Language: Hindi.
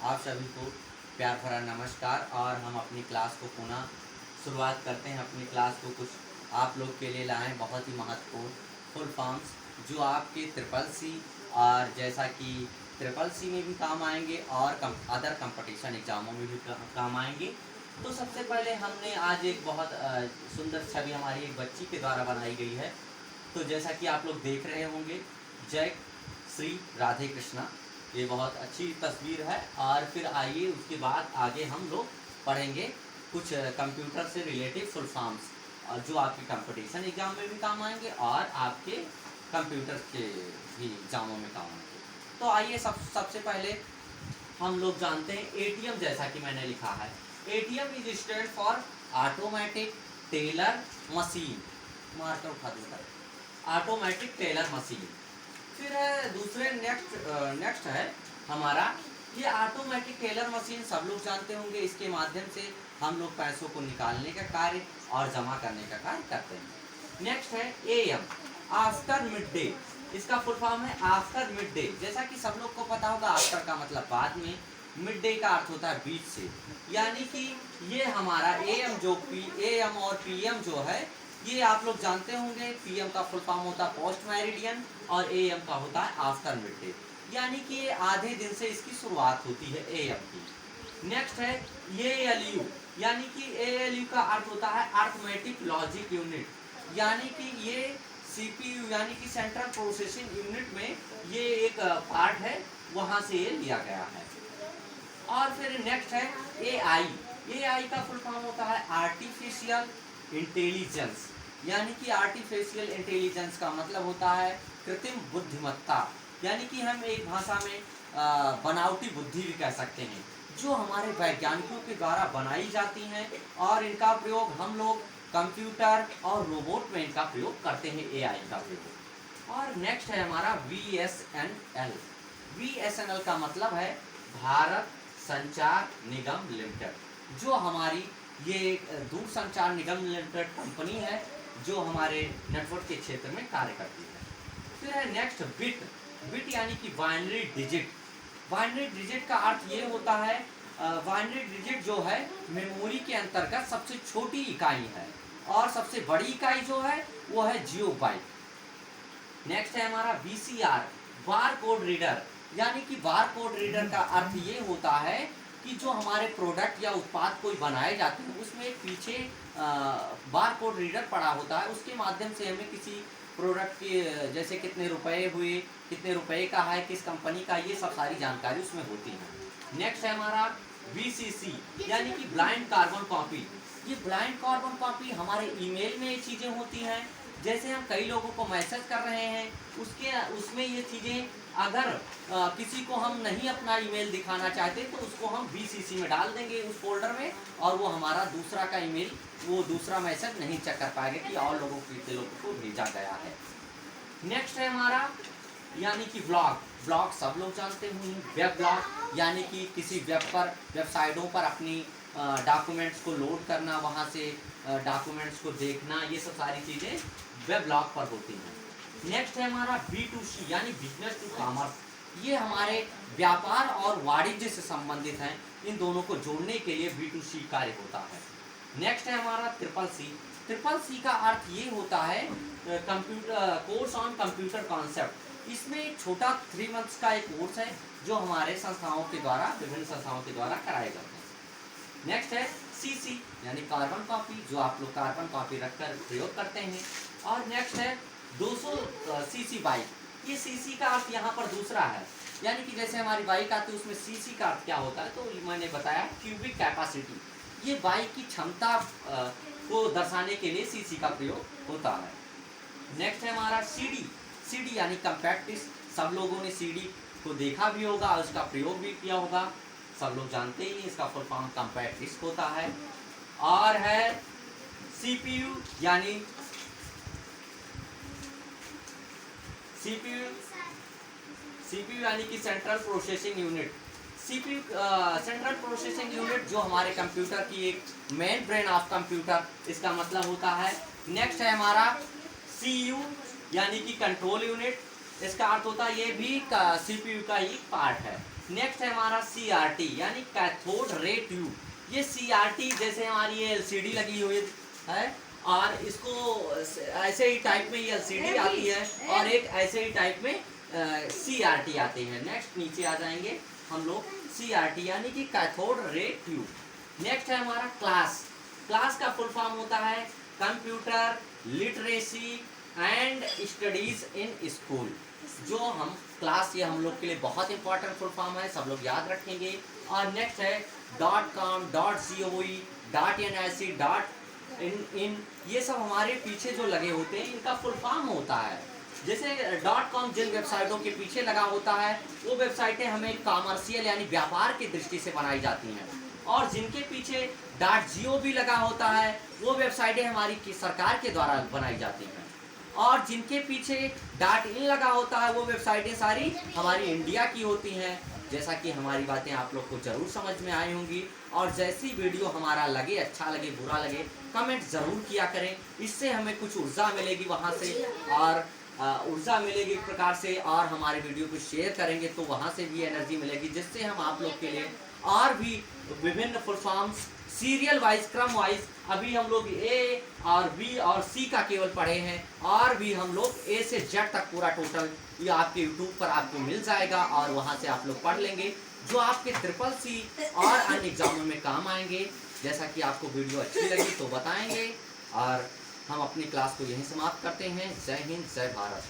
आप सभी को प्यार भरा नमस्कार। और हम अपनी क्लास को पुनः शुरुआत करते हैं। अपनी क्लास को कुछ आप लोग के लिए लाएँ बहुत ही महत्वपूर्ण फुल फॉर्म्स जो आपके ट्रिपल सी और जैसा कि ट्रिपल सी में भी काम आएंगे और अदर कंपटीशन एग्ज़ामों में भी काम आएंगे। तो सबसे पहले हमने आज एक बहुत सुंदर छवि हमारी एक बच्ची के द्वारा बनाई गई है। तो जैसा कि आप लोग देख रहे होंगे, जय श्री राधे कृष्णा, ये बहुत अच्छी तस्वीर है। और फिर आइए उसके बाद आगे हम लोग पढ़ेंगे कुछ कंप्यूटर से रिलेटेड फुल फॉर्म्स जो आपके कंपटीशन एग्जाम में भी काम आएंगे और आपके कंप्यूटर के भी एग्जामों में काम आएंगे। तो आइए सबसे पहले हम लोग जानते हैं एटीएम। जैसा कि मैंने लिखा है, ATM is stand for automatic teller machine. Marker उठा देता है, ऑटोमेटिक टेलर मशीन। फिर दूसरे नेक्स्ट है हमारा ये ऑटोमेटिक टेलर मशीन। सब लोग जानते होंगे, इसके माध्यम से हम लोग पैसों को निकालने का कार्य और जमा करने का कार्य करते हैं। नेक्स्ट है एएम, आफ्टर मिड डे। इसका फुल फॉर्म है आफ्टर मिड डे। जैसा कि सब लोग को पता होगा, आफ्टर का मतलब बाद में, मिड डे का अर्थ होता है बीच से। यानी कि ये हमारा एएम और पीएम जो है, ये आप लोग जानते होंगे। पीएम का फुल फॉर्म होता है पोस्ट मैरिडियन और एएम का होता है आफ्टर मिड डे। यानी कि ये आधे दिन से इसकी शुरुआत होती है एएम की। नेक्स्ट है एएलयू, यानी कि एएलयू का अर्थ होता है अर्थमेटिक लॉजिक यूनिट। यानी कि ये सीपीयू यानी कि सेंट्रल प्रोसेसिंग यूनिट में ये एक पार्ट है, वहाँ से ये लिया गया है। और फिर नेक्स्ट है एआई। एआई का फुल फॉर्म होता है आर्टिफिशियल इंटेलिजेंस। यानी कि आर्टिफिशियल इंटेलिजेंस का मतलब होता है कृत्रिम बुद्धिमत्ता। यानी कि हम एक भाषा में बनावटी बुद्धि भी कह सकते हैं, जो हमारे वैज्ञानिकों के द्वारा बनाई जाती हैं और इनका प्रयोग हम लोग कंप्यूटर और रोबोट में इनका प्रयोग करते हैं, एआई का प्रयोग। और नेक्स्ट है हमारा बीएसएनएल। बीएसएनएल का मतलब है भारत संचार निगम लिमिटेड। जो हमारी ये दूरसंचार निगम लिमिटेड कंपनी है, जो हमारे नेटवर्क के क्षेत्र में कार्य करती है। फिर है नेक्स्ट बिट। बिट यानी कि बाइनरी डिजिट। बाइनरी डिजिट का अर्थ ये होता है, बाइनरी डिजिट जो है मेमोरी के अंतर्गत सबसे छोटी इकाई है और सबसे बड़ी इकाई जो है वो है जियो बाइट। नेक्स्ट है हमारा बीसीआर, बार कोड रीडर। यानी कि बार कोड रीडर का अर्थ ये होता है कि जो हमारे प्रोडक्ट या उत्पाद कोई बनाए जाते हैं, उसमें एक पीछे बार कोड रीडर पड़ा होता है। उसके माध्यम से हमें किसी प्रोडक्ट के जैसे कितने रुपए हुए, कितने रुपए का है, किस कंपनी का, ये सब सारी जानकारी उसमें होती है। नेक्स्ट है हमारा बीसीसी, यानी कि ब्लाइंड कार्बन कॉपी। ये ब्लाइंड कार्बन कॉपी हमारे ईमेल में ये चीज़ें होती हैं। जैसे हम कई लोगों को मैसेज कर रहे हैं, उसमें ये चीज़ें अगर किसी को हम नहीं अपना ईमेल दिखाना चाहते तो उसको हम बीसीसी में डाल देंगे उस फोल्डर में, और वो हमारा दूसरा का ईमेल, वो दूसरा मैसेज नहीं चेक कर पाएगा कि और लोगों को भेजा गया है। नेक्स्ट है हमारा यानी कि ब्लॉग। ब्लॉग सब लोग जानते होंगे। वेब ब्लॉग यानी कि किसी वेबसाइटों पर अपनी डॉक्यूमेंट्स को लोड करना, वहाँ से डॉक्यूमेंट्स को देखना, ये सब सारी चीज़ें वेब ब्लॉग पर होती हैं। नेक्स्ट है हमारा B2C यानी बिजनेस टू कॉमर्स। ये हमारे व्यापार और वाणिज्य से संबंधित हैं, इन दोनों को जोड़ने के लिए B2C कार्य होता है। नेक्स्ट है हमारा ट्रिपल सी। ट्रिपल सी का अर्थ ये होता है computer course on computer concept. इसमें एक छोटा 3 मंथ्स का एक कोर्स है जो हमारे संस्थाओं के द्वारा, विभिन्न संस्थाओं के द्वारा कराए जाते हैं। नेक्स्ट है सीसी यानी कार्बन कॉपी, जो आप लोग कार्बन कॉपी रखकर प्रयोग करते हैं। और नेक्स्ट है 200 सीसी बाइक। ये सीसी का अर्थ यहाँ पर दूसरा है, यानी कि जैसे हमारी बाइक आती है उसमें सीसी का अर्थ क्या होता है, तो मैंने बताया क्यूबिक कैपेसिटी। ये बाइक की क्षमता को दर्शाने के लिए सीसी का प्रयोग होता है। नेक्स्ट है हमारा सीडी। सीडी यानी कम्पैक्ट डिस्क। सब लोगों ने सीडी को देखा भी होगा और उसका प्रयोग भी किया होगा, सब लोग जानते ही हैं। इसका फुल फॉर्म कम्पैक्ट डिस्क होता है। और है सीपीयू यानी सीपीयू यानी कि central processing unit. CPU central processing unit जो हमारे कंप्यूटर की एक मेन ब्रेन ऑफ कंप्यूटर, इसका मतलब होता है। नेक्स्ट है हमारा सीयू यानी कि कंट्रोल यूनिट। इसका अर्थ होता है ये भी सीपीयू का ही पार्ट है। नेक्स्ट है हमारा CRT यानी कैथोड रे ट्यूब। ये CRT जैसे हमारी ये LCD लगी हुई है और इसको ऐसे ही टाइप में ये LCD आती है और एक ऐसे ही टाइप में CRT आती है। नेक्स्ट नीचे आ जाएंगे हम लोग CRT यानी कि कैथोड रे ट्यूब। नेक्स्ट है हमारा क्लास। क्लास का फुल फॉर्म होता है computer literacy and studies in school. जो हम क्लास, ये हम लोग के लिए बहुत इंपॉर्टेंट फुल फॉर्म है, सब लोग याद रखेंगे। और नेक्स्ट है .com .gov .nic ये सब हमारे पीछे जो लगे होते हैं इनका फुल फॉर्म होता है। जैसे .com जिन वेबसाइटों के पीछे लगा होता है वो वेबसाइटें हमें कॉमर्शियल यानी व्यापार की दृष्टि से बनाई जाती हैं, और जिनके पीछे .gov लगा होता है वो वेबसाइटें हमारी सरकार के द्वारा बनाई जाती हैं, और जिनके पीछे .in लगा होता है वो वेबसाइटें सारी हमारी इंडिया की होती हैं। जैसा कि हमारी बातें आप लोग को ज़रूर समझ में आई होंगी, और जैसी वीडियो हमारा लगे, अच्छा लगे बुरा लगे, कमेंट ज़रूर किया करें। इससे हमें कुछ ऊर्जा मिलेगी वहाँ से, और ऊर्जा मिलेगी एक प्रकार से, और हमारे वीडियो को शेयर करेंगे तो वहाँ से भी एनर्जी मिलेगी, जिससे हम आप लोग के लिए और भी विभिन्न फुल फॉर्म्स सीरियल वाइज क्रम वाइज, अभी हम लोग A और B और C का केवल पढ़े हैं, और भी हम लोग A से Z तक पूरा टोटल ये आपके YouTube पर आपको मिल जाएगा, और वहाँ से आप लोग पढ़ लेंगे जो आपके CCC और अन्य एग्जामों में काम आएंगे। जैसा कि आपको वीडियो अच्छी लगी तो बताएंगे, और हम अपनी क्लास को यहीं समाप्त करते हैं। जय हिंद, जय भारत।